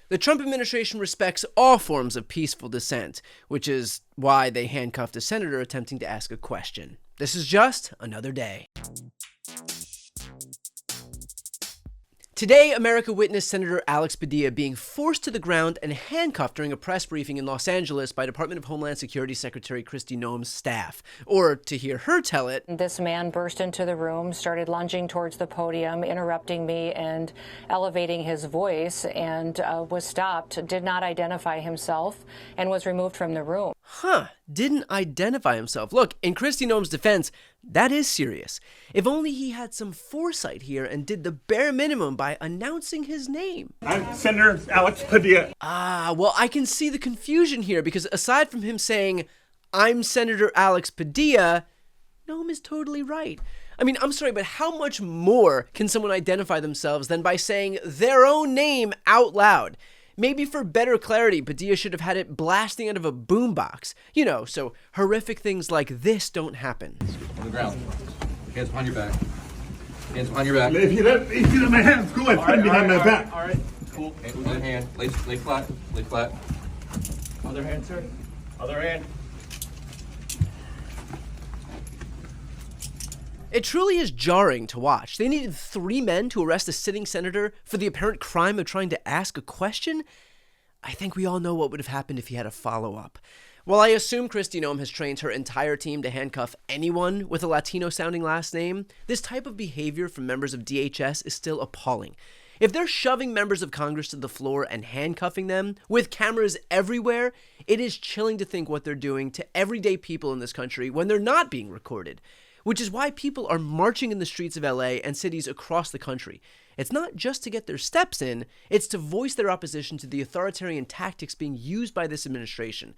The Trump administration respects all forms of peaceful dissent, which is why they handcuffed a senator attempting to ask a question. This is just another day. Today, America witnessed Senator Alex Padilla being forced to the ground and handcuffed during a press briefing in Los Angeles by Department of Homeland Security Secretary Christy Nome's staff. Or, to hear her tell it, "This man burst into the room, started lunging towards the podium, interrupting me and elevating his voice, and was stopped, did not identify himself, and was removed from the room." Didn't identify himself. Look, in Christy Nome's defense, that is serious. If only he had some foresight here and did the bare minimum by announcing his name. "I'm Senator Alex Padilla." Well, I can see the confusion here because aside from him saying, "I'm Senator Alex Padilla," Nome is totally right. I mean, I'm sorry, but how much more can someone identify themselves than by saying their own name out loud? Maybe for better clarity, Padilla should have had it blasting out of a boombox. You know, so horrific things like this don't happen. On the ground. Hands behind your back. Hands behind your back. If you let my hands go, I put behind my back. All right. Cool. Other hand. Lay flat. Lay flat. Other hand, sir. Other hand. It truly is jarring to watch. They needed 3 men to arrest a sitting senator for the apparent crime of trying to ask a question. I think we all know what would have happened if he had a follow-up. While I assume Christy Nome has trained her entire team to handcuff anyone with a Latino-sounding last name, this type of behavior from members of DHS is still appalling. If they're shoving members of Congress to the floor and handcuffing them with cameras everywhere, it is chilling to think what they're doing to everyday people in this country when they're not being recorded. Which is why people are marching in the streets of LA and cities across the country. It's not just to get their steps in, it's to voice their opposition to the authoritarian tactics being used by this administration.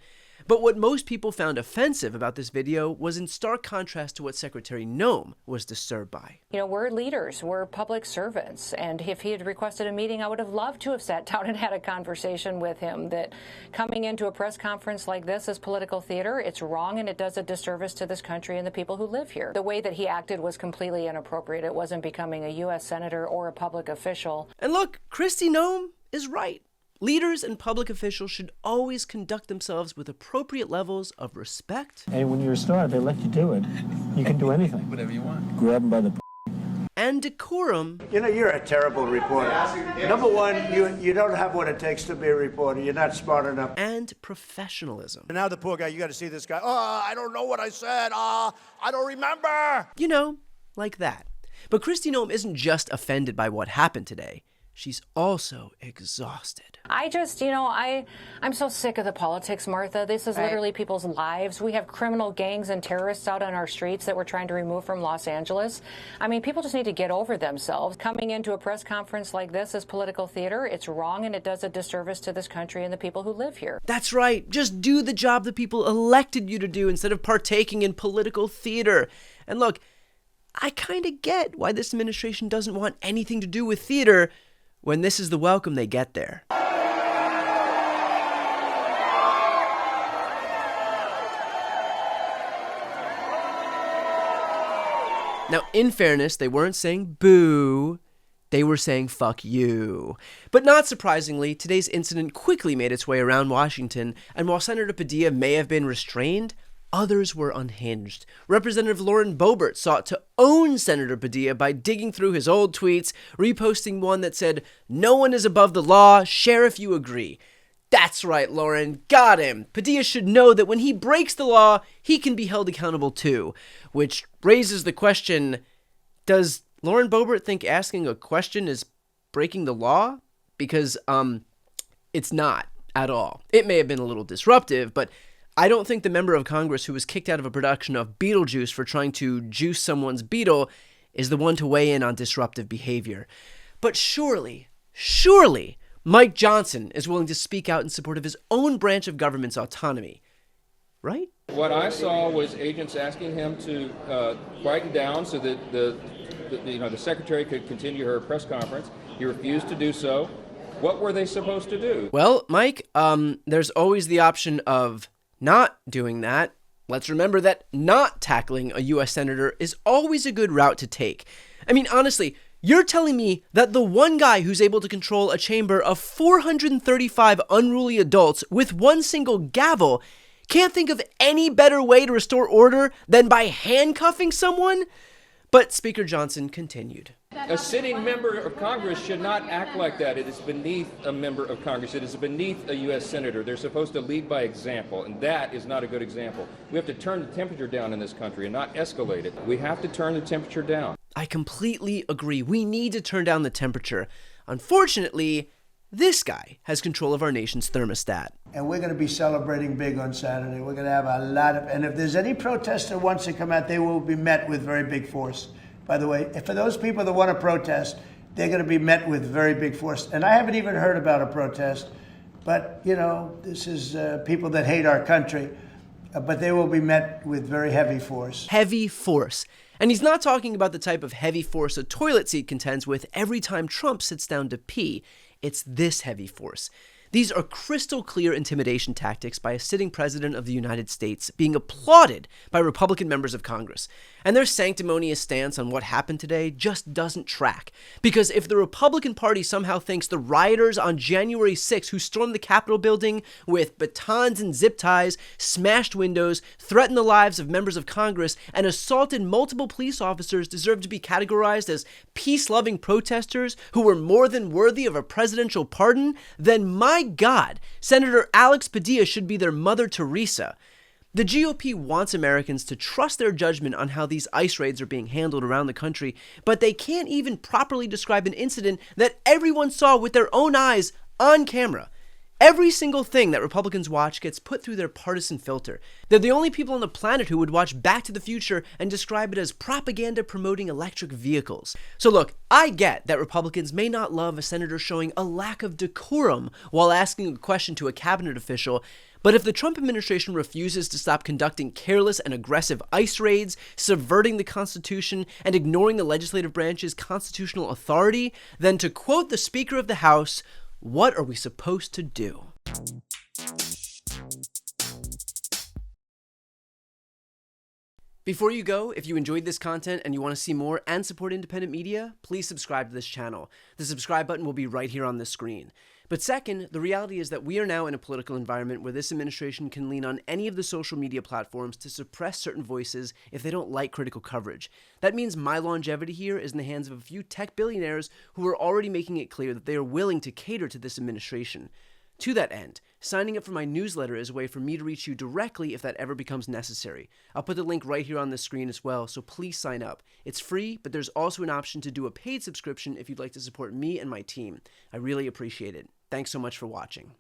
But what most people found offensive about this video was in stark contrast to what Secretary Nome was disturbed by. You know, we're leaders, we're public servants, and if he had requested a meeting, I would have loved to have sat down and had a conversation with him that coming into a press conference like this is political theater. It's wrong and it does a disservice to this country and the people who live here. The way that he acted was completely inappropriate. It wasn't becoming a U.S. senator or a public official. And look, Christy Nome is right. Leaders and public officials should always conduct themselves with appropriate levels of respect. And when you're a star, they let you do it. You can do anything. Whatever you want. Grab them by the and decorum. You know, you're a terrible reporter. Number one, you don't have what it takes to be a reporter. You're not smart enough. And professionalism. And now the poor guy, you got to see this guy. Oh, I don't know what I said. I don't remember. You know, like that. But Christy Nome isn't just offended by what happened today. She's also exhausted. I just, I'm so sick of the politics, Martha. This is literally people's lives. We have criminal gangs and terrorists out on our streets that we're trying to remove from Los Angeles. I mean, people just need to get over themselves. Coming into a press conference like this is political theater. It's wrong and it does a disservice to this country and the people who live here. That's right. Just do the job the people elected you to do instead of partaking in political theater. And look, I kind of get why this administration doesn't want anything to do with theater when this is the welcome they get there. Now, in fairness, they weren't saying boo, they were saying fuck you. But not surprisingly, today's incident quickly made its way around Washington, and while Senator Padilla may have been restrained, others were unhinged. Representative Lauren Boebert sought to own Senator Padilla by digging through his old tweets, reposting one that said, "No one is above the law, share if you agree." That's right, Lauren, got him. Padilla should know that when he breaks the law, he can be held accountable too. Which raises the question, does Lauren Boebert think asking a question is breaking the law? Because, it's not at all. It may have been a little disruptive, but I don't think the member of Congress who was kicked out of a production of Beetlejuice for trying to juice someone's beetle is the one to weigh in on disruptive behavior. But surely, Mike Johnson is willing to speak out in support of his own branch of government's autonomy, right? What I saw was agents asking him to quieten down so that the secretary could continue her press conference. He refused to do so. What were they supposed to do? Well, Mike, there's always the option of not doing that. Let's remember that not tackling a U.S. senator is always a good route to take. I mean, honestly, You're telling me that the one guy who's able to control a chamber of 435 unruly adults with one single gavel can't think of any better way to restore order than by handcuffing someone? But Speaker Johnson continued. A sitting member of Congress should not act like that. It is beneath a member of Congress. It is beneath a U.S. Senator. They're supposed to lead by example, and that is not a good example. We have to turn the temperature down in this country and not escalate it. We have to turn the temperature down. I completely agree. We need to turn down the temperature. Unfortunately, this guy has control of our nation's thermostat. And we're going to be celebrating big on Saturday. We're going to have a lot of, and if there's any protester who wants to come out, they will be met with very big force. By the way, for those people that want to protest, they're going to be met with very big force. And I haven't even heard about a protest, but, you know, this is people that hate our country, but they will be met with very heavy force. Heavy force. And he's not talking about the type of heavy force a toilet seat contends with every time Trump sits down to pee. It's this heavy force. These are crystal clear intimidation tactics by a sitting president of the United States being applauded by Republican members of Congress. And their sanctimonious stance on what happened today just doesn't track. Because if the Republican Party somehow thinks the rioters on January 6th who stormed the Capitol building with batons and zip ties, smashed windows, threatened the lives of members of Congress, and assaulted multiple police officers deserve to be categorized as peace-loving protesters who were more than worthy of a presidential pardon, then my God, Senator Alex Padilla should be their Mother Teresa. The GOP wants Americans to trust their judgment on how these ICE raids are being handled around the country, but they can't even properly describe an incident that everyone saw with their own eyes on camera. Every single thing that Republicans watch gets put through their partisan filter. They're the only people on the planet who would watch Back to the Future and describe it as propaganda promoting electric vehicles. So look, I get that Republicans may not love a senator showing a lack of decorum while asking a question to a cabinet official, but if the Trump administration refuses to stop conducting careless and aggressive ICE raids, subverting the Constitution, and ignoring the legislative branch's constitutional authority, then to quote the Speaker of the House, what are we supposed to do? Before you go, if you enjoyed this content and you want to see more and support independent media, please subscribe to this channel. The subscribe button will be right here on the screen. But second, the reality is that we are now in a political environment where this administration can lean on any of the social media platforms to suppress certain voices if they don't like critical coverage. That means my longevity here is in the hands of a few tech billionaires who are already making it clear that they are willing to cater to this administration. To that end, signing up for my newsletter is a way for me to reach you directly if that ever becomes necessary. I'll put the link right here on the screen as well, so please sign up. It's free, but there's also an option to do a paid subscription if you'd like to support me and my team. I really appreciate it. Thanks so much for watching.